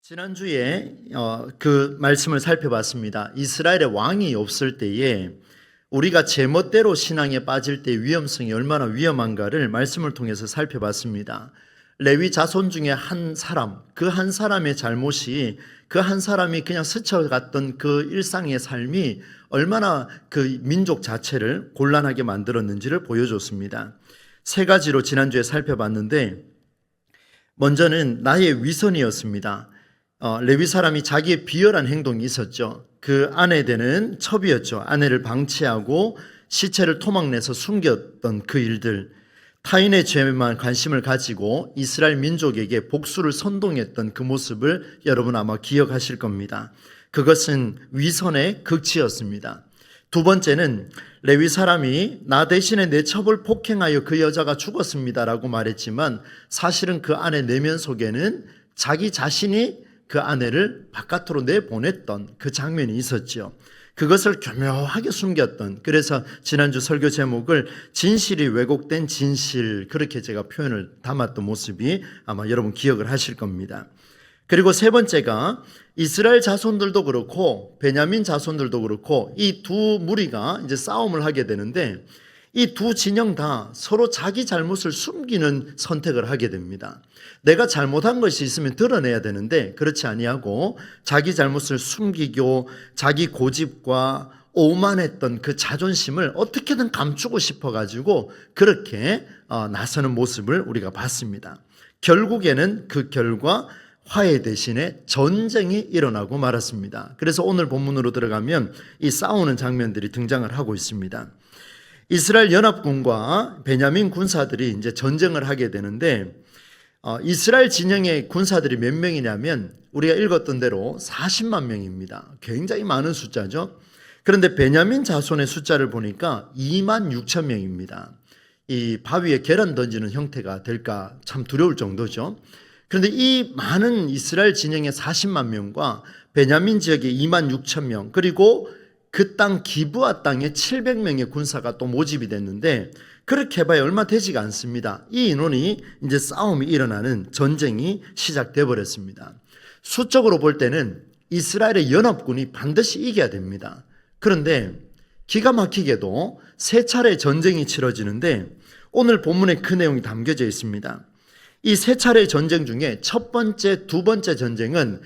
지난주에 그 말씀을 살펴봤습니다. 이스라엘의 왕이 없을 때에 우리가 제멋대로 신앙에 빠질 때 위험성이 얼마나 위험한가를 말씀을 통해서 살펴봤습니다. 레위 자손 중에 한 사람, 그 한 사람의 잘못이 그 한 사람이 그냥 스쳐갔던 그 일상의 삶이 얼마나 그 민족 자체를 곤란하게 만들었는지를 보여줬습니다. 세 가지로 지난주에 살펴봤는데, 먼저는 나의 위선이었습니다. 레위 사람이 자기의 비열한 행동이 있었죠. 그 아내 되는 첩이었죠. 아내를 방치하고 시체를 토막내서 숨겼던 그 일들, 타인의 죄에만 관심을 가지고 이스라엘 민족에게 복수를 선동했던 그 모습을 여러분 아마 기억하실 겁니다. 그것은 위선의 극치였습니다. 두 번째는 레위 사람이 나 대신에 내 첩을 폭행하여 그 여자가 죽었습니다라고 말했지만 사실은 그 아내 내면 속에는 자기 자신이 그 아내를 바깥으로 내보냈던 그 장면이 있었죠. 그것을 교묘하게 숨겼던, 그래서 지난주 설교 제목을 진실이 왜곡된 진실, 그렇게 제가 표현을 담았던 모습이 아마 여러분 기억을 하실 겁니다. 그리고 세 번째가 이스라엘 자손들도 그렇고 베냐민 자손들도 그렇고 이 두 무리가 이제 싸움을 하게 되는데, 이 두 진영 다 서로 자기 잘못을 숨기는 선택을 하게 됩니다. 내가 잘못한 것이 있으면 드러내야 되는데 그렇지 아니하고 자기 잘못을 숨기고 자기 고집과 오만했던 그 자존심을 어떻게든 감추고 싶어가지고 그렇게 나서는 모습을 우리가 봤습니다. 결국에는 그 결과 화해 대신에 전쟁이 일어나고 말았습니다. 그래서 오늘 본문으로 들어가면 이 싸우는 장면들이 등장을 하고 있습니다. 이스라엘 연합군과 베냐민 군사들이 이제 전쟁을 하게 되는데, 이스라엘 진영의 군사들이 몇 명이냐면 우리가 읽었던 대로 40만 명입니다. 굉장히 많은 숫자죠. 그런데 베냐민 자손의 숫자를 보니까 2만 6천 명입니다. 이 바위에 계란 던지는 형태가 될까 참 두려울 정도죠. 그런데 이 많은 이스라엘 진영의 40만 명과 베냐민 지역의 2만 6천 명, 그리고 그 땅 기브아 땅에 700명의 군사가 또 모집이 됐는데 그렇게 해봐야 얼마 되지가 않습니다. 이 인원이 이제 싸움이 일어나는 전쟁이 시작돼 버렸습니다. 수적으로 볼 때는 이스라엘의 연합군이 반드시 이겨야 됩니다. 그런데 기가 막히게도 세 차례 전쟁이 치러지는데 오늘 본문에 그 내용이 담겨져 있습니다. 이 세 차례 전쟁 중에 첫 번째, 두 번째 전쟁은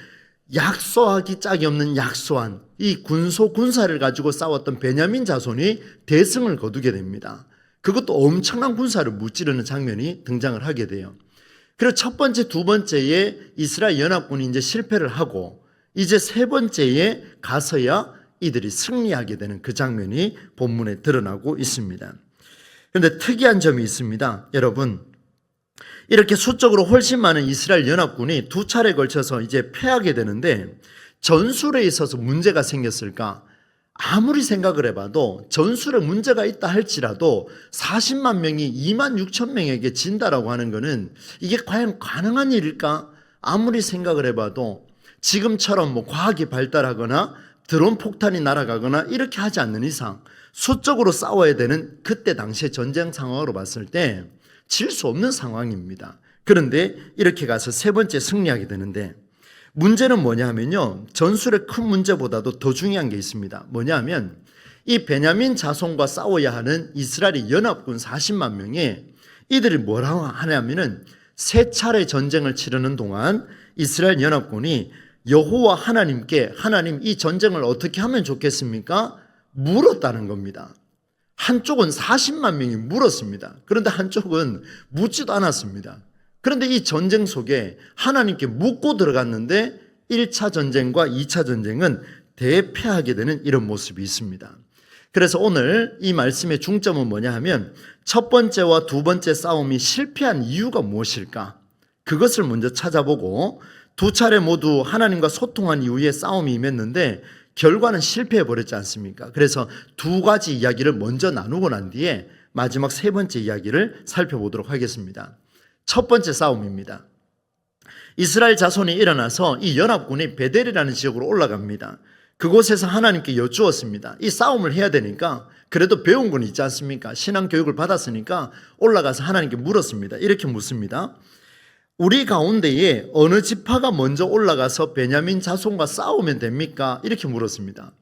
약소하기 짝이 없는 약소한 이 군사를 가지고 싸웠던 베냐민 자손이 대승을 거두게 됩니다. 그것도 엄청난 군사를 무찌르는 장면이 등장을 하게 돼요. 그리고 첫 번째, 두 번째에 이스라엘 연합군이 이제 실패를 하고 이제 세 번째에 가서야 이들이 승리하게 되는 그 장면이 본문에 드러나고 있습니다. 그런데 특이한 점이 있습니다. 여러분, 이렇게 수적으로 훨씬 많은 이스라엘 연합군이 두 차례에 걸쳐서 이제 패하게 되는데 전술에 있어서 문제가 생겼을까? 아무리 생각을 해봐도 전술에 문제가 있다 할지라도 40만 명이 2만 6천 명에게 진다라고 하는 것은 이게 과연 가능한 일일까? 아무리 생각을 해봐도 지금처럼 뭐 과학이 발달하거나 드론 폭탄이 날아가거나 이렇게 하지 않는 이상 수적으로 싸워야 되는 그때 당시의 전쟁 상황으로 봤을 때 질 수 없는 상황입니다. 그런데 이렇게 가서 세 번째 승리하게 되는데 문제는 뭐냐 하면요, 전술의 큰 문제보다도 더 중요한 게 있습니다. 뭐냐 하면 이 베냐민 자손과 싸워야 하는 이스라엘의 연합군 40만 명이 이들이 뭐라고 하냐면은 세 차례 전쟁을 치르는 동안 이스라엘 연합군이 여호와 하나님께 하나님 이 전쟁을 어떻게 하면 좋겠습니까? 물었다는 겁니다. 한쪽은 40만 명이 물었습니다. 그런데 한쪽은 묻지도 않았습니다. 그런데 이 전쟁 속에 하나님께 묻고 들어갔는데 1차 전쟁과 2차 전쟁은 대패하게 되는 이런 모습이 있습니다. 그래서 오늘 이 말씀의 중점은 뭐냐 하면 첫 번째와 두 번째 싸움이 실패한 이유가 무엇일까? 그것을 먼저 찾아보고 두 차례 모두 하나님과 소통한 이후에 싸움이 임했는데 결과는 실패해버렸지 않습니까? 그래서 두 가지 이야기를 먼저 나누고 난 뒤에 마지막 세 번째 이야기를 살펴보도록 하겠습니다. 첫 번째 싸움입니다. 이스라엘 자손이 일어나서 이 연합군이 베델이라는 지역으로 올라갑니다. 그곳에서 하나님께 여쭈었습니다. 이 싸움을 해야 되니까 그래도 배운 건 있지 않습니까? 신앙 교육을 받았으니까 올라가서 하나님께 물었습니다. 이렇게 묻습니다. 우리 가운데에 어느 지파가 먼저 올라가서 베냐민 자손과 싸우면 됩니까? 이렇게 물었습니다.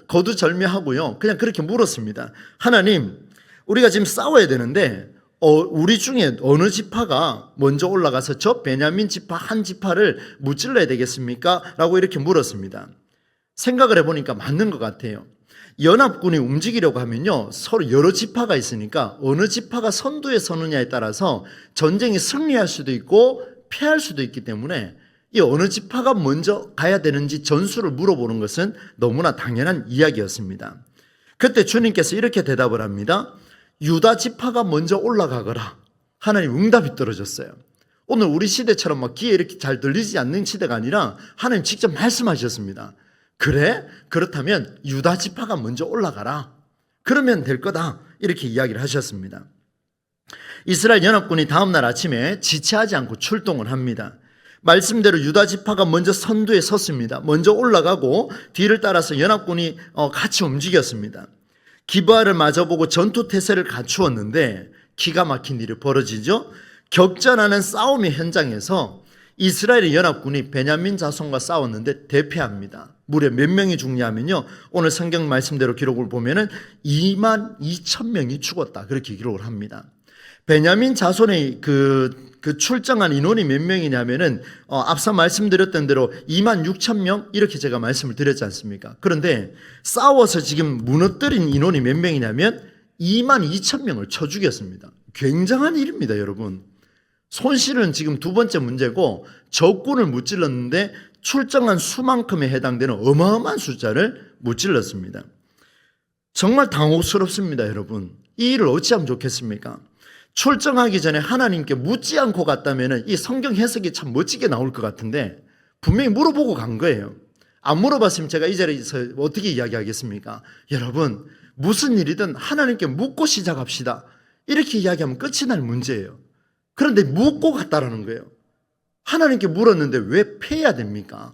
거두절미하고요. 그냥 그렇게 물었습니다. 하나님, 우리가 지금 싸워야 되는데 우리 중에 어느 지파가 먼저 올라가서 저 베냐민 지파 한 지파를 무찔러야 되겠습니까? 라고 이렇게 물었습니다. 생각을 해보니까 맞는 것 같아요. 연합군이 움직이려고 하면요, 서로 여러 지파가 있으니까 어느 지파가 선두에 서느냐에 따라서 전쟁이 승리할 수도 있고 패할 수도 있기 때문에 이 어느 지파가 먼저 가야 되는지 전술을 물어보는 것은 너무나 당연한 이야기였습니다. 그때 주님께서 이렇게 대답을 합니다. 유다 지파가 먼저 올라가거라. 하나님 응답이 떨어졌어요. 오늘 우리 시대처럼 막 귀에 이렇게 잘 들리지 않는 시대가 아니라 하나님 직접 말씀하셨습니다. 그래? 그렇다면 유다 지파가 먼저 올라가라. 그러면 될 거다. 이렇게 이야기를 하셨습니다. 이스라엘 연합군이 다음날 아침에 지체하지 않고 출동을 합니다. 말씀대로 유다 지파가 먼저 선두에 섰습니다. 먼저 올라가고 뒤를 따라서 연합군이 같이 움직였습니다. 기브아를 마주보고 전투 태세를 갖추었는데 기가 막힌 일이 벌어지죠. 격전하는 싸움의 현장에서 이스라엘의 연합군이 베냐민 자손과 싸웠는데 대패합니다. 무려 몇 명이 죽냐면요, 오늘 성경 말씀대로 기록을 보면은 2만 2천 명이 죽었다, 그렇게 기록을 합니다. 베냐민 자손의 그 출정한 인원이 몇 명이냐면은 앞서 말씀드렸던 대로 2만 6천 명, 이렇게 제가 말씀을 드렸지 않습니까? 그런데 싸워서 지금 무너뜨린 인원이 몇 명이냐면 2만 2천 명을 쳐 죽였습니다. 굉장한 일입니다, 여러분. 손실은 지금 두 번째 문제고, 적군을 무찔렀는데 출정한 수만큼에 해당되는 어마어마한 숫자를 무찔렀습니다. 정말 당혹스럽습니다, 여러분. 이 일을 어찌하면 좋겠습니까? 출정하기 전에 하나님께 묻지 않고 갔다면 이 성경 해석이 참 멋지게 나올 것 같은데 분명히 물어보고 간 거예요. 안 물어봤으면 제가 이 자리에서 어떻게 이야기하겠습니까? 여러분, 무슨 일이든 하나님께 묻고 시작합시다. 이렇게 이야기하면 끝이 날 문제예요. 그런데 묻고 갔다라는 거예요. 하나님께 물었는데 왜 패해야 됩니까?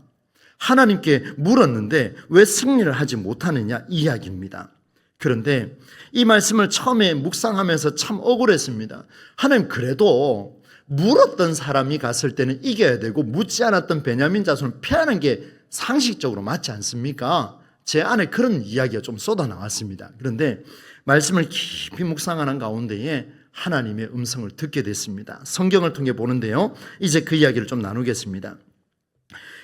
하나님께 물었는데 왜 승리를 하지 못하느냐, 이 이야기입니다. 그런데 이 말씀을 처음에 묵상하면서 참 억울했습니다. 하나님, 그래도 물었던 사람이 갔을 때는 이겨야 되고 묻지 않았던 베냐민 자손은 패하는 게 상식적으로 맞지 않습니까? 제 안에 그런 이야기가 좀 쏟아 나왔습니다. 그런데 말씀을 깊이 묵상하는 가운데에 하나님의 음성을 듣게 됐습니다. 성경을 통해 보는데요, 이제 그 이야기를 좀 나누겠습니다.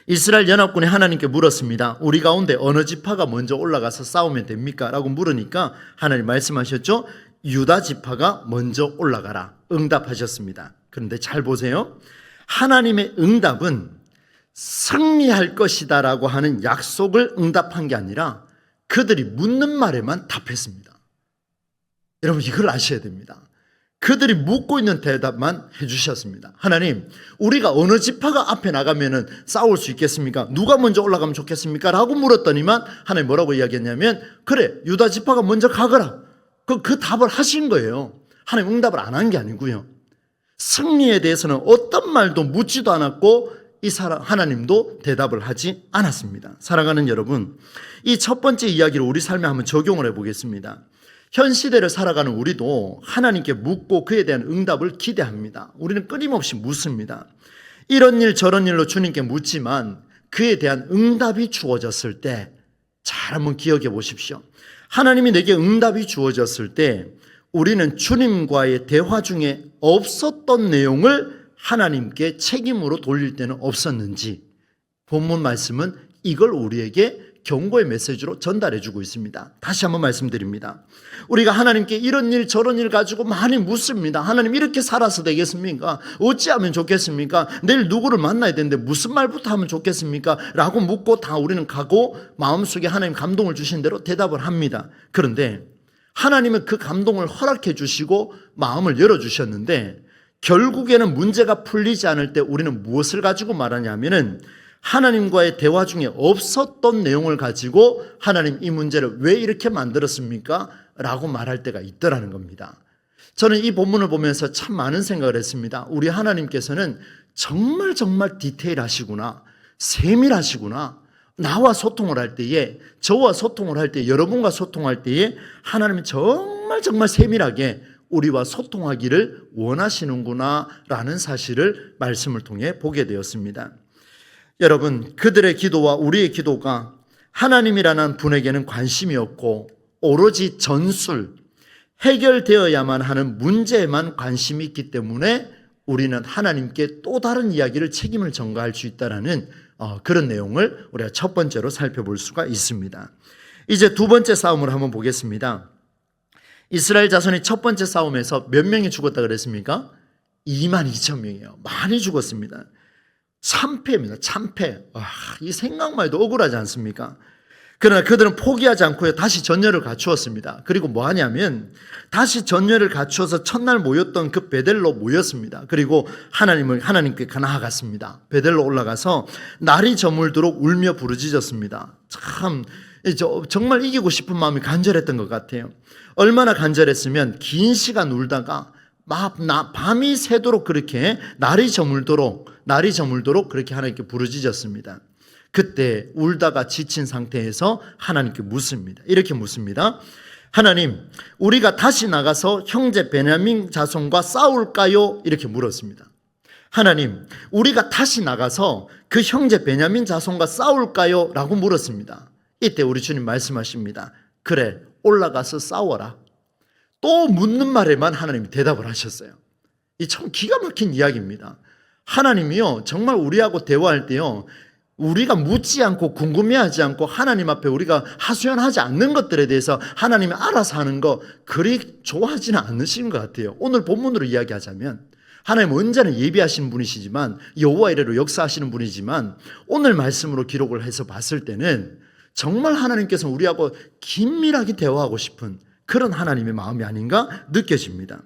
이스라엘 연합군이 하나님께 물었습니다. 우리 가운데 어느 지파가 먼저 올라가서 싸우면 됩니까? 라고 물으니까 하나님 말씀하셨죠. 유다 지파가 먼저 올라가라, 응답하셨습니다. 그런데 잘 보세요. 하나님의 응답은 승리할 것이다 라고 하는 약속을 응답한 게 아니라 그들이 묻는 말에만 답했습니다. 여러분, 이걸 아셔야 됩니다. 그들이 묻고 있는 대답만 해주셨습니다. 하나님, 우리가 어느 지파가 앞에 나가면 싸울 수 있겠습니까? 누가 먼저 올라가면 좋겠습니까? 라고 물었더니만 하나님 뭐라고 이야기했냐면, 그래, 유다 지파가 먼저 가거라. 그 답을 하신 거예요. 하나님 응답을 안 한 게 아니고요. 승리에 대해서는 어떤 말도 묻지도 않았고 하나님도 대답을 하지 않았습니다. 사랑하는 여러분, 이 첫 번째 이야기를 우리 삶에 한번 적용을 해보겠습니다. 현 시대를 살아가는 우리도 하나님께 묻고 그에 대한 응답을 기대합니다. 우리는 끊임없이 묻습니다. 이런 일 저런 일로 주님께 묻지만 그에 대한 응답이 주어졌을 때 잘 한번 기억해 보십시오. 하나님이 내게 응답이 주어졌을 때 우리는 주님과의 대화 중에 없었던 내용을 하나님께 책임으로 돌릴 때는 없었는지, 본문 말씀은 이걸 우리에게 경고의 메시지로 전달해 주고 있습니다. 다시 한번 말씀드립니다. 우리가 하나님께 이런 일 저런 일 가지고 많이 묻습니다. 하나님, 이렇게 살아서 되겠습니까? 어찌하면 좋겠습니까? 내일 누구를 만나야 되는데 무슨 말부터 하면 좋겠습니까? 라고 묻고 다 우리는 가고 마음속에 하나님 감동을 주신 대로 대답을 합니다. 그런데 하나님은 그 감동을 허락해 주시고 마음을 열어주셨는데 결국에는 문제가 풀리지 않을 때 우리는 무엇을 가지고 말하냐면은 하나님과의 대화 중에 없었던 내용을 가지고 하나님, 이 문제를 왜 이렇게 만들었습니까? 라고 말할 때가 있더라는 겁니다. 저는 이 본문을 보면서 참 많은 생각을 했습니다. 우리 하나님께서는 정말 디테일하시구나, 세밀하시구나. 나와 소통을 할 때에, 저와 소통을 할 때, 여러분과 소통할 때에 하나님은 정말 세밀하게 우리와 소통하기를 원하시는구나라는 사실을 말씀을 통해 보게 되었습니다. 여러분, 그들의 기도와 우리의 기도가 하나님이라는 분에게는 관심이 없고 오로지 전술, 해결되어야만 하는 문제에만 관심이 있기 때문에 우리는 하나님께 또 다른 이야기를 책임을 전가할 수 있다는 그런 내용을 우리가 첫 번째로 살펴볼 수가 있습니다. 이제 두 번째 싸움을 한번 보겠습니다. 이스라엘 자손이 첫 번째 싸움에서 몇 명이 죽었다 그랬습니까? 22,000명이에요. 많이 죽었습니다. 참패입니다. 참패. 이 생각만 해도 억울하지 않습니까? 그러나 그들은 포기하지 않고요, 다시 전열을 갖추었습니다. 그리고 뭐 하냐면 다시 전열을 갖추어서 첫날 모였던 그 베델로 모였습니다. 그리고 하나님께 나아갔습니다. 베델로 올라가서 날이 저물도록 울며 부르짖었습니다. 참 정말 이기고 싶은 마음이 간절했던 것 같아요. 얼마나 간절했으면 긴 시간 울다가 밤이 새도록 그렇게 날이 저물도록 그렇게 하나님께 부르짖었습니다. 그때 울다가 지친 상태에서 하나님께 묻습니다. 이렇게 묻습니다. 하나님, 우리가 다시 나가서 형제 베냐민 자손과 싸울까요? 이렇게 물었습니다. 하나님, 우리가 다시 나가서 그 형제 베냐민 자손과 싸울까요? 라고 물었습니다. 이때 우리 주님 말씀하십니다. 그래, 올라가서 싸워라. 또 묻는 말에만 하나님이 대답을 하셨어요. 이 참 기가 막힌 이야기입니다. 하나님이요, 정말 우리하고 대화할 때요, 우리가 묻지 않고 궁금해하지 않고 하나님 앞에 우리가 하소연하지 않는 것들에 대해서 하나님이 알아서 하는 거 그리 좋아하지는 않으신 것 같아요. 오늘 본문으로 이야기하자면 하나님은 언제나 예비하시는 분이시지만 여호와 이래로 역사하시는 분이지만 오늘 말씀으로 기록을 해서 봤을 때는 정말 하나님께서 우리하고 긴밀하게 대화하고 싶은 그런 하나님의 마음이 아닌가 느껴집니다.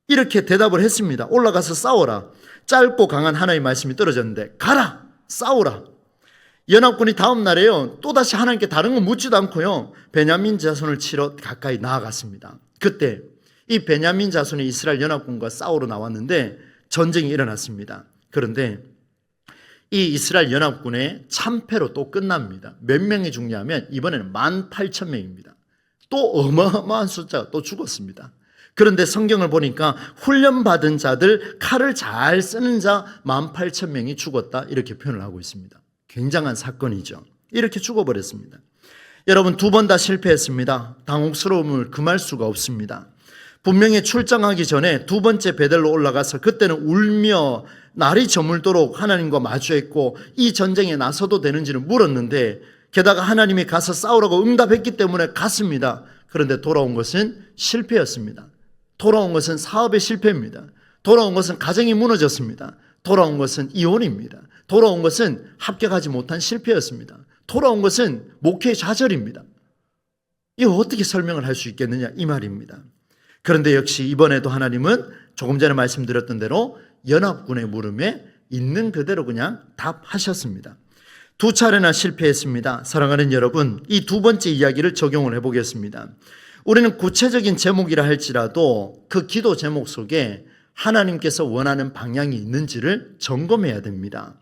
이렇게 대답을 했습니다. 올라가서 싸워라. 짧고 강한 하나님의 말씀이 떨어졌는데 가라, 싸우라. 연합군이 다음 날에요, 또다시 하나님께 다른 거 묻지도 않고요, 베냐민 자손을 치러 가까이 나아갔습니다. 그때 이 베냐민 자손이 이스라엘 연합군과 싸우러 나왔는데 전쟁이 일어났습니다. 그런데 이 이스라엘 연합군의 참패로 또 끝납니다. 몇 명이 죽냐면 이번에는 18,000명입니다. 또 어마어마한 숫자가 또 죽었습니다. 그런데 성경을 보니까 훈련받은 자들, 칼을 잘 쓰는 자 18,000명이 죽었다, 이렇게 표현을 하고 있습니다. 굉장한 사건이죠. 이렇게 죽어버렸습니다. 여러분, 두 번 다 실패했습니다. 당혹스러움을 금할 수가 없습니다. 분명히 출정하기 전에 두 번째 베델로 올라가서 그때는 울며 날이 저물도록 하나님과 마주했고 이 전쟁에 나서도 되는지를 물었는데 게다가 하나님이 가서 싸우라고 응답했기 때문에 갔습니다. 그런데 돌아온 것은 실패였습니다. 돌아온 것은 사업의 실패입니다. 돌아온 것은 가정이 무너졌습니다. 돌아온 것은 이혼입니다. 돌아온 것은 합격하지 못한 실패였습니다. 돌아온 것은 목회의 좌절입니다. 이거 어떻게 설명을 할 수 있겠느냐, 이 말입니다. 그런데 역시 이번에도 하나님은 조금 전에 말씀드렸던 대로 연합군의 물음에 있는 그대로 그냥 답하셨습니다. 두 차례나 실패했습니다. 사랑하는 여러분, 이 두 번째 이야기를 적용을 해보겠습니다. 우리는 구체적인 제목이라 할지라도 그 기도 제목 속에 하나님께서 원하는 방향이 있는지를 점검해야 됩니다.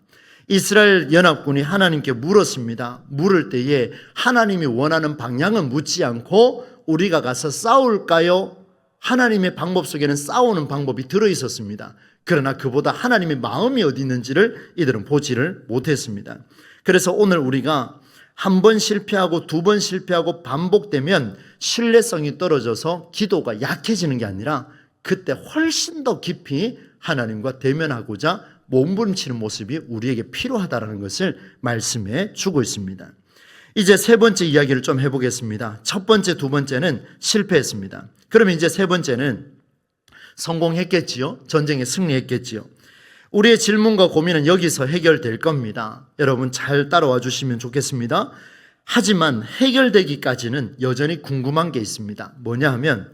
이스라엘 연합군이 하나님께 물었습니다. 물을 때에 하나님이 원하는 방향은 묻지 않고 우리가 가서 싸울까요? 하나님의 방법 속에는 싸우는 방법이 들어있었습니다. 그러나 그보다 하나님의 마음이 어디 있는지를 이들은 보지를 못했습니다. 그래서 오늘 우리가 한 번 실패하고 두 번 실패하고 반복되면 신뢰성이 떨어져서 기도가 약해지는 게 아니라 그때 훨씬 더 깊이 하나님과 대면하고자 몸부림치는 모습이 우리에게 필요하다는 것을 말씀해 주고 있습니다. 이제 세 번째 이야기를 좀 해보겠습니다. 첫 번째, 두 번째는 실패했습니다. 그러면 이제 세 번째는 성공했겠지요? 전쟁에 승리했겠지요? 우리의 질문과 고민은 여기서 해결될 겁니다. 여러분 잘 따라와 주시면 좋겠습니다. 하지만 해결되기까지는 여전히 궁금한 게 있습니다. 뭐냐 하면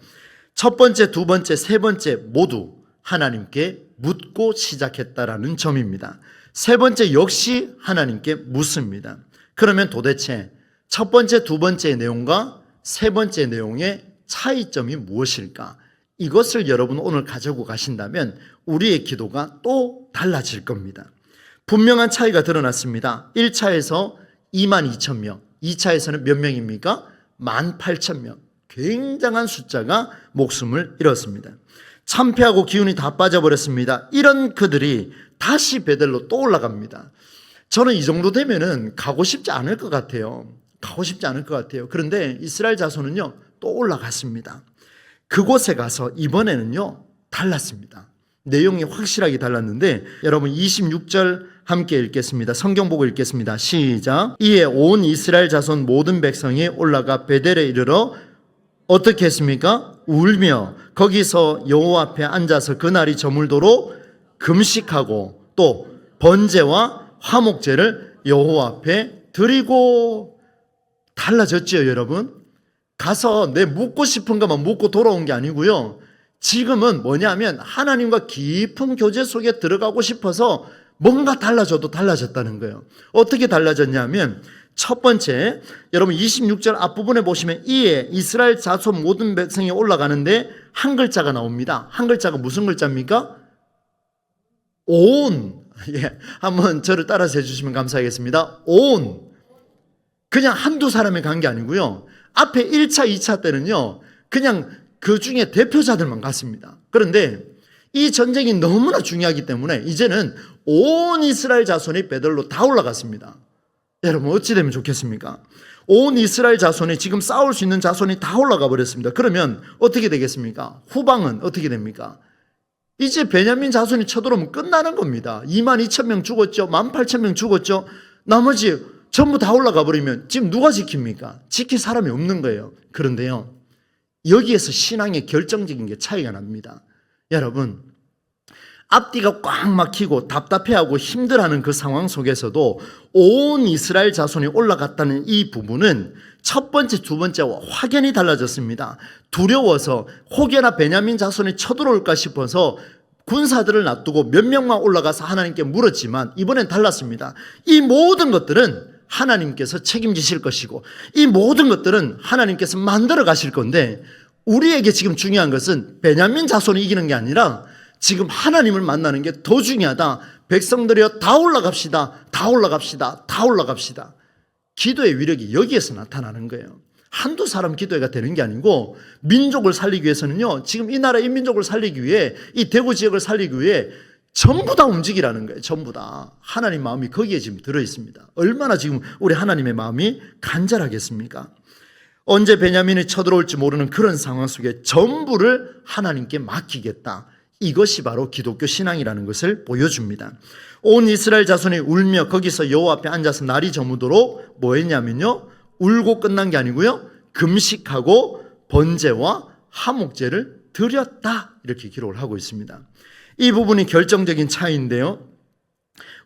첫 번째, 두 번째, 세 번째 모두 하나님께 묻고 시작했다라는 점입니다. 세 번째 역시 하나님께 묻습니다. 그러면 도대체 첫 번째, 두 번째 내용과 세 번째 내용의 차이점이 무엇일까? 이것을 여러분 오늘 가지고 가신다면 우리의 기도가 또 달라질 겁니다. 분명한 차이가 드러났습니다. 1차에서 22,000명, 2차에서는 몇 명입니까? 18,000명. 굉장한 숫자가 목숨을 잃었습니다. 참패하고 기운이 다 빠져버렸습니다. 이런 그들이 다시 베델로 또 올라갑니다. 저는 이 정도 되면은 가고 싶지 않을 것 같아요. 가고 싶지 않을 것 같아요. 그런데 이스라엘 자손은요, 또 올라갔습니다. 그곳에 가서 이번에는요, 달랐습니다. 내용이 확실하게 달랐는데, 여러분 26절 함께 읽겠습니다. 성경 보고 읽겠습니다. 시작. 이에 온 이스라엘 자손 모든 백성이 올라가 베델에 이르러 어떻게 했습니까? 울며 거기서 여호와 앞에 앉아서 그날이 저물도록 금식하고 또 번제와 화목제를 여호와 앞에 드리고. 달라졌죠, 여러분? 가서 내 묻고 싶은 것만 묻고 돌아온 게 아니고요. 지금은 뭐냐면 하나님과 깊은 교제 속에 들어가고 싶어서 뭔가 달라져도 달라졌다는 거예요. 어떻게 달라졌냐면 첫 번째, 여러분 26절 앞부분에 보시면 이에 이스라엘 자손 모든 백성이 올라가는데 한 글자가 나옵니다. 한 글자가 무슨 글자입니까? 온. 예, 한번 저를 따라서 해주시면 감사하겠습니다. 온. 그냥 한두 사람이 간 게 아니고요. 앞에 1차, 2차 때는요, 그냥 그 중에 대표자들만 갔습니다. 그런데 이 전쟁이 너무나 중요하기 때문에 이제는 온 이스라엘 자손이 베델로 다 올라갔습니다. 여러분 어찌 되면 좋겠습니까? 온 이스라엘 자손이 지금 싸울 수 있는 자손이 다 올라가 버렸습니다. 그러면 어떻게 되겠습니까? 후방은 어떻게 됩니까? 이제 베냐민 자손이 쳐들어오면 끝나는 겁니다. 22,000명 죽었죠. 18,000명 죽었죠. 나머지 전부 다 올라가 버리면 지금 누가 지킵니까? 지킬 사람이 없는 거예요. 그런데요, 여기에서 신앙의 결정적인 게 차이가 납니다. 여러분, 앞뒤가 꽉 막히고 답답해하고 힘들어하는 그 상황 속에서도 온 이스라엘 자손이 올라갔다는 이 부분은 첫 번째, 두 번째와 확연히 달라졌습니다. 두려워서 혹여나 베냐민 자손이 쳐들어올까 싶어서 군사들을 놔두고 몇 명만 올라가서 하나님께 물었지만 이번엔 달랐습니다. 이 모든 것들은 하나님께서 책임지실 것이고 이 모든 것들은 하나님께서 만들어 가실 건데, 우리에게 지금 중요한 것은 베냐민 자손이 이기는 게 아니라 지금 하나님을 만나는 게 더 중요하다. 백성들이여 다 올라갑시다. 다 올라갑시다. 다 올라갑시다. 기도의 위력이 여기에서 나타나는 거예요. 한두 사람 기도회가 되는 게 아니고 민족을 살리기 위해서는요, 지금 이 나라 인민족을 살리기 위해, 이 대구 지역을 살리기 위해 전부 다 움직이라는 거예요. 전부 다. 하나님 마음이 거기에 지금 들어있습니다. 얼마나 지금 우리 하나님의 마음이 간절하겠습니까? 언제 베냐민이 쳐들어올지 모르는 그런 상황 속에 전부를 하나님께 맡기겠다. 이것이 바로 기독교 신앙이라는 것을 보여줍니다. 온 이스라엘 자손이 울며 거기서 여호와 앞에 앉아서 날이 저무도록 뭐 했냐면요, 울고 끝난 게 아니고요, 금식하고 번제와 화목제를 드렸다. 이렇게 기록을 하고 있습니다. 이 부분이 결정적인 차이인데요,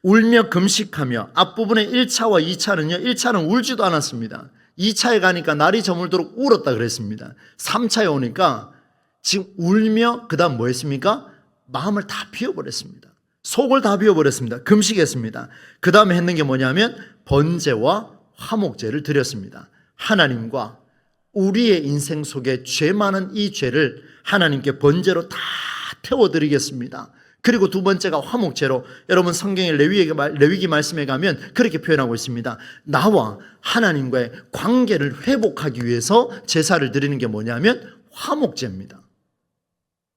울며 금식하며 앞부분의 1차와 2차는요, 1차는 울지도 않았습니다. 2차에 가니까 날이 저물도록 울었다 그랬습니다. 3차에 오니까 지금 울며 그 다음 뭐 했습니까? 마음을 다 비워버렸습니다. 속을 다 비워버렸습니다. 금식했습니다. 그 다음에 했는 게 뭐냐면 번제와 화목제를 드렸습니다. 하나님과 우리의 인생 속에 죄 많은 이 죄를 하나님께 번제로 다 태워드리겠습니다. 그리고 두 번째가 화목제로, 여러분 성경의 레위기 말씀에 가면 그렇게 표현하고 있습니다. 나와 하나님과의 관계를 회복하기 위해서 제사를 드리는 게 뭐냐면 화목제입니다.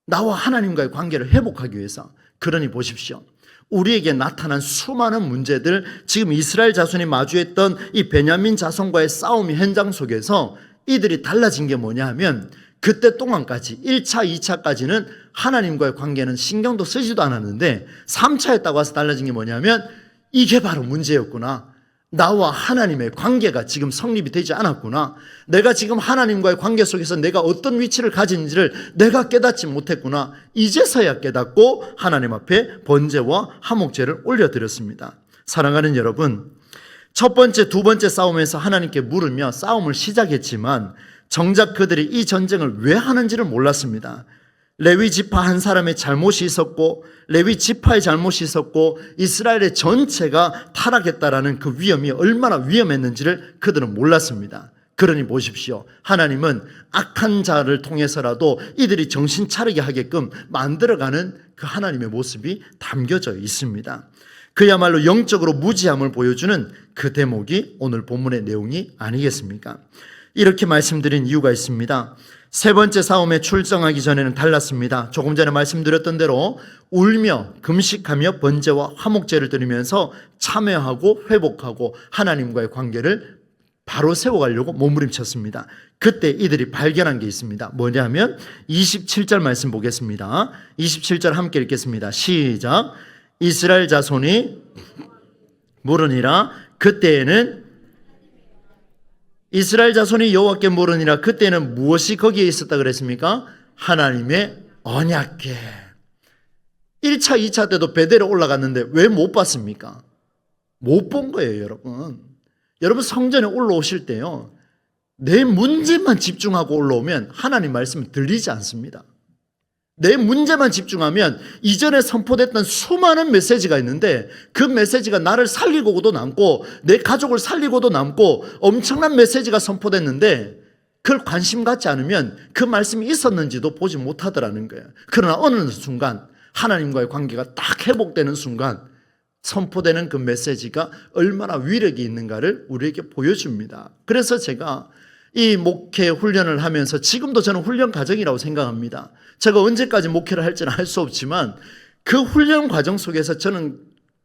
나와 하나님과의 관계를 회복하기 위해서. 그러니 보십시오. 우리에게 나타난 수많은 문제들, 지금 이스라엘 자손이 마주했던 이 베냐민 자손과의 싸움 현장 속에서 이들이 달라진 게 뭐냐 하면, 그때 동안까지 1차, 2차까지는 하나님과의 관계는 신경도 쓰지도 않았는데 3차에 딱 와서 달라진 게 뭐냐면 이게 바로 문제였구나. 나와 하나님의 관계가 지금 성립이 되지 않았구나. 내가 지금 하나님과의 관계 속에서 내가 어떤 위치를 가진지를 내가 깨닫지 못했구나. 이제서야 깨닫고 하나님 앞에 번제와 화목제를 올려드렸습니다. 사랑하는 여러분, 첫 번째, 두 번째 싸움에서 하나님께 물으며 싸움을 시작했지만 정작 그들이 이 전쟁을 왜 하는지를 몰랐습니다. 레위 지파 한 사람의 잘못이 있었고, 레위 지파의 잘못이 있었고, 이스라엘의 전체가 타락했다라는 그 위험이 얼마나 위험했는지를 그들은 몰랐습니다. 그러니 보십시오. 하나님은 악한 자를 통해서라도 이들이 정신 차리게 하게끔 만들어가는 그 하나님의 모습이 담겨져 있습니다. 그야말로 영적으로 무지함을 보여주는 그 대목이 오늘 본문의 내용이 아니겠습니까? 이렇게 말씀드린 이유가 있습니다. 세 번째 싸움에 출정하기 전에는 달랐습니다. 조금 전에 말씀드렸던 대로 울며 금식하며 번제와 화목제를 드리면서 참여하고 회복하고 하나님과의 관계를 바로 세워가려고 몸부림쳤습니다. 그때 이들이 발견한 게 있습니다. 뭐냐면 27절 말씀 보겠습니다. 27절 함께 읽겠습니다. 시작. 이스라엘 자손이 물으니라. 그때에는 이스라엘 자손이 여호와께 물으니라. 그때는 무엇이 거기에 있었다 그랬습니까? 하나님의 언약궤. 1차, 2차 때도 베델에 올라갔는데 왜 못 봤습니까? 못 본 거예요, 여러분. 여러분 성전에 올라오실 때요, 내 문제만 집중하고 올라오면 하나님 말씀은 들리지 않습니다. 내 문제만 집중하면 이전에 선포됐던 수많은 메시지가 있는데 그 메시지가 나를 살리고도 남고 내 가족을 살리고도 남고 엄청난 메시지가 선포됐는데 그걸 관심 갖지 않으면 그 말씀이 있었는지도 보지 못하더라는 거예요. 그러나 어느 순간 하나님과의 관계가 딱 회복되는 순간 선포되는 그 메시지가 얼마나 위력이 있는가를 우리에게 보여줍니다. 그래서 제가 이 목회 훈련을 하면서 지금도 저는 훈련 과정이라고 생각합니다. 제가 언제까지 목회를 할지는 알 수 없지만 그 훈련 과정 속에서 저는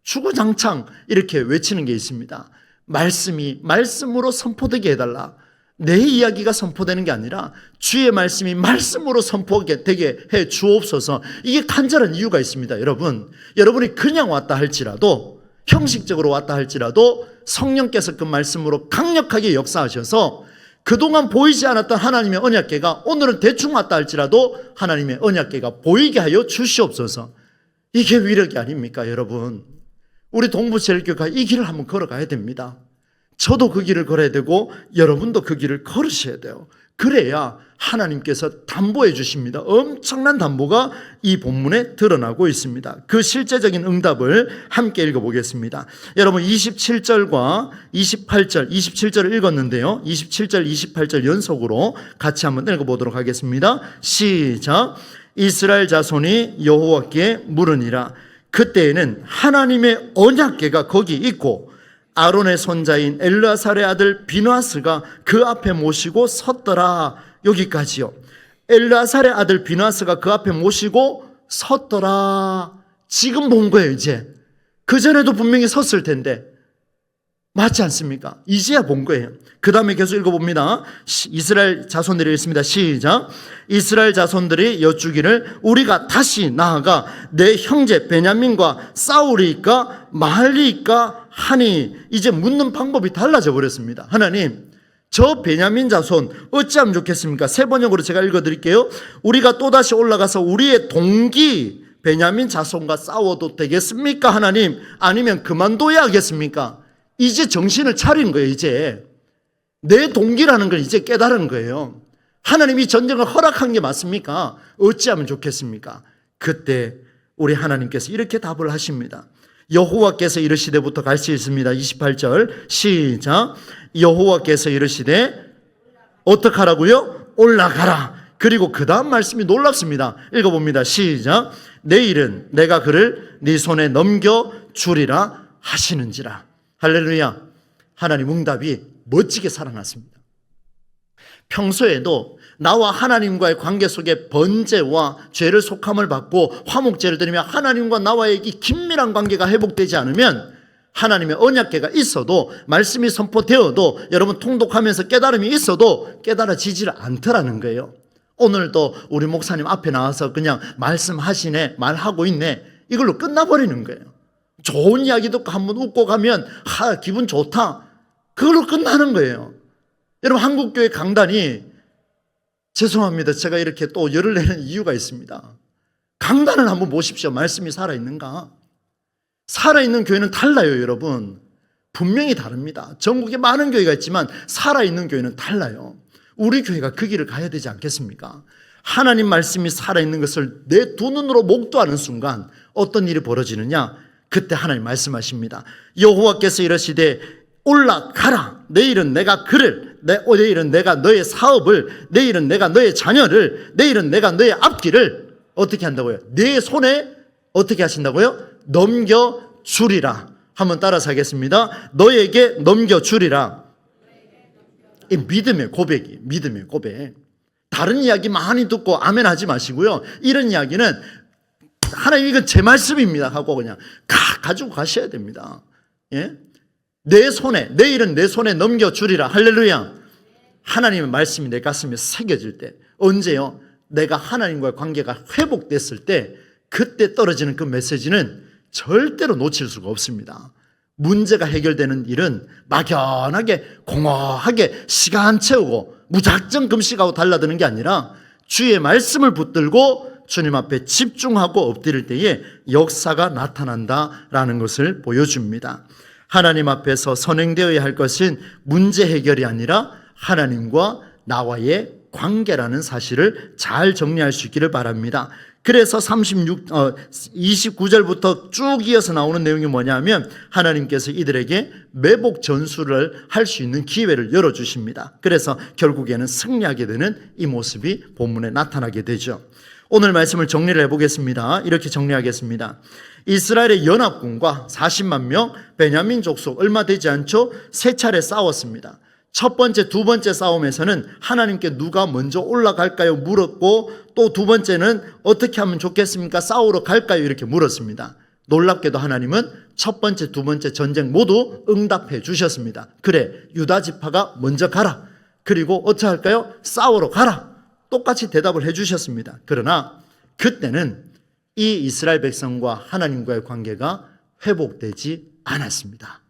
주구장창 이렇게 외치는 게 있습니다. 말씀이 말씀으로 선포되게 해달라. 내 이야기가 선포되는 게 아니라 주의 말씀이 말씀으로 선포되게 해 주옵소서. 이게 간절한 이유가 있습니다. 여러분이 그냥 왔다 할지라도, 형식적으로 왔다 할지라도 성령께서 그 말씀으로 강력하게 역사하셔서 그동안 보이지 않았던 하나님의 언약궤가 오늘은 대충 왔다 할지라도 하나님의 언약궤가 보이게 하여 주시옵소서. 이게 위력이 아닙니까, 여러분? 우리 동부제일교회가 이 길을 한번 걸어가야 됩니다. 저도 그 길을 걸어야 되고 여러분도 그 길을 걸으셔야 돼요. 그래야 하나님께서 담보해 주십니다. 엄청난 담보가 이 본문에 드러나고 있습니다. 그 실제적인 응답을 함께 읽어보겠습니다. 여러분 27절과 28절, 27절을 읽었는데요. 27절, 28절 연속으로 같이 한번 읽어보도록 하겠습니다. 시작. 이스라엘 자손이 여호와께 물으니라. 그때에는 하나님의 언약궤가 거기 있고 아론의 손자인 엘르아살의 아들 비느하스가 그 앞에 모시고 섰더라. 여기까지요. 엘르아살의 아들 비느하스가 그 앞에 모시고 섰더라. 지금 본 거예요, 이제. 그전에도 분명히 섰을 텐데. 맞지 않습니까? 이제야 본 거예요. 그 다음에 계속 읽어봅니다. 이스라엘 자손들이 읽습니다. 시작. 이스라엘 자손들이 여쭈기를 우리가 다시 나아가 내 형제 베냐민과 싸우리까 말리까 하니. 이제 묻는 방법이 달라져 버렸습니다. 하나님, 저 베냐민 자손 어찌하면 좋겠습니까? 세 번역으로 제가 읽어드릴게요. 우리가 또다시 올라가서 우리의 동기 베냐민 자손과 싸워도 되겠습니까? 하나님, 아니면 그만둬야 하겠습니까? 이제 정신을 차린 거예요. 이제 내 동기라는 걸 이제 깨달은 거예요. 하나님이 전쟁을 허락한 게 맞습니까? 어찌하면 좋겠습니까? 그때 우리 하나님께서 이렇게 답을 하십니다. 여호와께서 이르시되부터 갈 수 있습니다. 28절 시작. 여호와께서 이르시되 어떡하라고요? 올라가라. 그리고 그 다음 말씀이 놀랍습니다. 읽어봅니다. 시작. 내일은 내가 그를 네 손에 넘겨주리라 하시는지라. 할렐루야. 하나님 응답이 멋지게 살아났습니다. 평소에도 나와 하나님과의 관계 속에 번제와 죄를 속함을 받고 화목제를 드리며 하나님과 나와의 이 긴밀한 관계가 회복되지 않으면 하나님의 언약궤가 있어도 말씀이 선포되어도 여러분 통독하면서 깨달음이 있어도 깨달아지지를 않더라는 거예요. 오늘도 우리 목사님 앞에 나와서 그냥 말씀하시네, 말하고 있네, 이걸로 끝나버리는 거예요. 좋은 이야기 듣고 한번 웃고 가면 기분 좋다, 그걸로 끝나는 거예요. 여러분 한국교회 강단이, 죄송합니다, 제가 이렇게 또 열을 내는 이유가 있습니다. 강단을 한번 보십시오. 말씀이 살아있는가? 살아있는 교회는 달라요, 여러분. 분명히 다릅니다. 전국에 많은 교회가 있지만 살아있는 교회는 달라요. 우리 교회가 그 길을 가야 되지 않겠습니까? 하나님 말씀이 살아있는 것을 내 두 눈으로 목도하는 순간 어떤 일이 벌어지느냐? 그때 하나님 말씀하십니다. 여호와께서 이르시되 올라가라. 내일은 내가 그를, 내일은 내가 너의 사업을, 내일은 내가 너의 자녀를, 내일은 내가 너의 앞길을 어떻게 한다고요? 내 손에 어떻게 하신다고요? 넘겨주리라. 한번 따라서 하겠습니다. 너에게 넘겨주리라. 이 믿음의 고백이 믿음의 고백. 다른 이야기 많이 듣고 아멘 하지 마시고요. 이런 이야기는 하나님 이건 제 말씀입니다 하고 그냥 가지고 가셔야 됩니다. 예? 내 손에, 내일은 내 손에 넘겨주리라. 할렐루야. 하나님의 말씀이 내 가슴에 새겨질 때, 언제요? 내가 하나님과의 관계가 회복됐을 때, 그때 떨어지는 그 메시지는 절대로 놓칠 수가 없습니다. 문제가 해결되는 일은 막연하게 공허하게 시간 채우고 무작정 금식하고 달라드는 게 아니라 주의 말씀을 붙들고 주님 앞에 집중하고 엎드릴 때에 역사가 나타난다라는 것을 보여줍니다. 하나님 앞에서 선행되어야 할 것은 문제 해결이 아니라 하나님과 나와의 관계라는 사실을 잘 정리할 수 있기를 바랍니다. 그래서 29절부터 쭉 이어서 나오는 내용이 뭐냐면 하나님께서 이들에게 매복 전술을 할 수 있는 기회를 열어주십니다. 그래서 결국에는 승리하게 되는 이 모습이 본문에 나타나게 되죠. 오늘 말씀을 정리를 해보겠습니다. 이렇게 정리하겠습니다. 이스라엘의 연합군과 40만 명 베냐민 족속 얼마 되지 않죠? 세 차례 싸웠습니다. 첫 번째, 두 번째 싸움에서는 하나님께 누가 먼저 올라갈까요? 물었고, 또 두 번째는 어떻게 하면 좋겠습니까? 싸우러 갈까요? 이렇게 물었습니다. 놀랍게도 하나님은 첫 번째, 두 번째 전쟁 모두 응답해 주셨습니다. 그래, 유다 지파가 먼저 가라. 그리고 어떻게 할까요? 싸우러 가라. 똑같이 대답을 해 주셨습니다. 그러나 그때는 이 이스라엘 백성과 하나님과의 관계가 회복되지 않았습니다.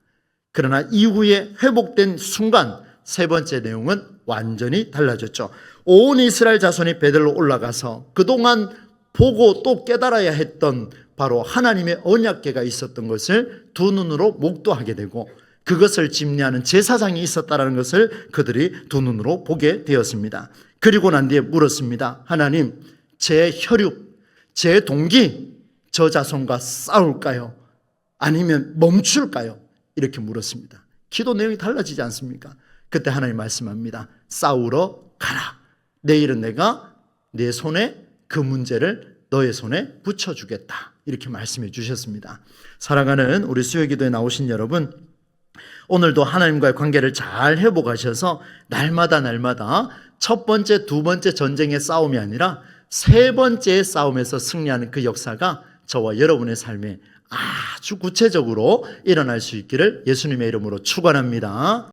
그러나 이후에 회복된 순간 세 번째 내용은 완전히 달라졌죠. 온 이스라엘 자손이 베델로 올라가서 그동안 보고 또 깨달아야 했던 바로 하나님의 언약궤가 있었던 것을 두 눈으로 목도하게 되고 그것을 집례하는 제사장이 있었다는 것을 그들이 두 눈으로 보게 되었습니다. 그리고 난 뒤에 물었습니다. 하나님, 제 혈육, 제 동기, 저 자손과 싸울까요? 아니면 멈출까요? 이렇게 물었습니다. 기도 내용이 달라지지 않습니까? 그때 하나님 말씀합니다. 싸우러 가라. 내일은 내가 내 손에 그 문제를 너의 손에 붙여주겠다. 이렇게 말씀해 주셨습니다. 사랑하는 우리 수요기도에 나오신 여러분, 오늘도 하나님과의 관계를 잘 회복하셔서 날마다 첫 번째, 두 번째 전쟁의 싸움이 아니라 세 번째의 싸움에서 승리하는 그 역사가 저와 여러분의 삶에 아주 구체적으로 일어날 수 있기를 예수님의 이름으로 축원합니다.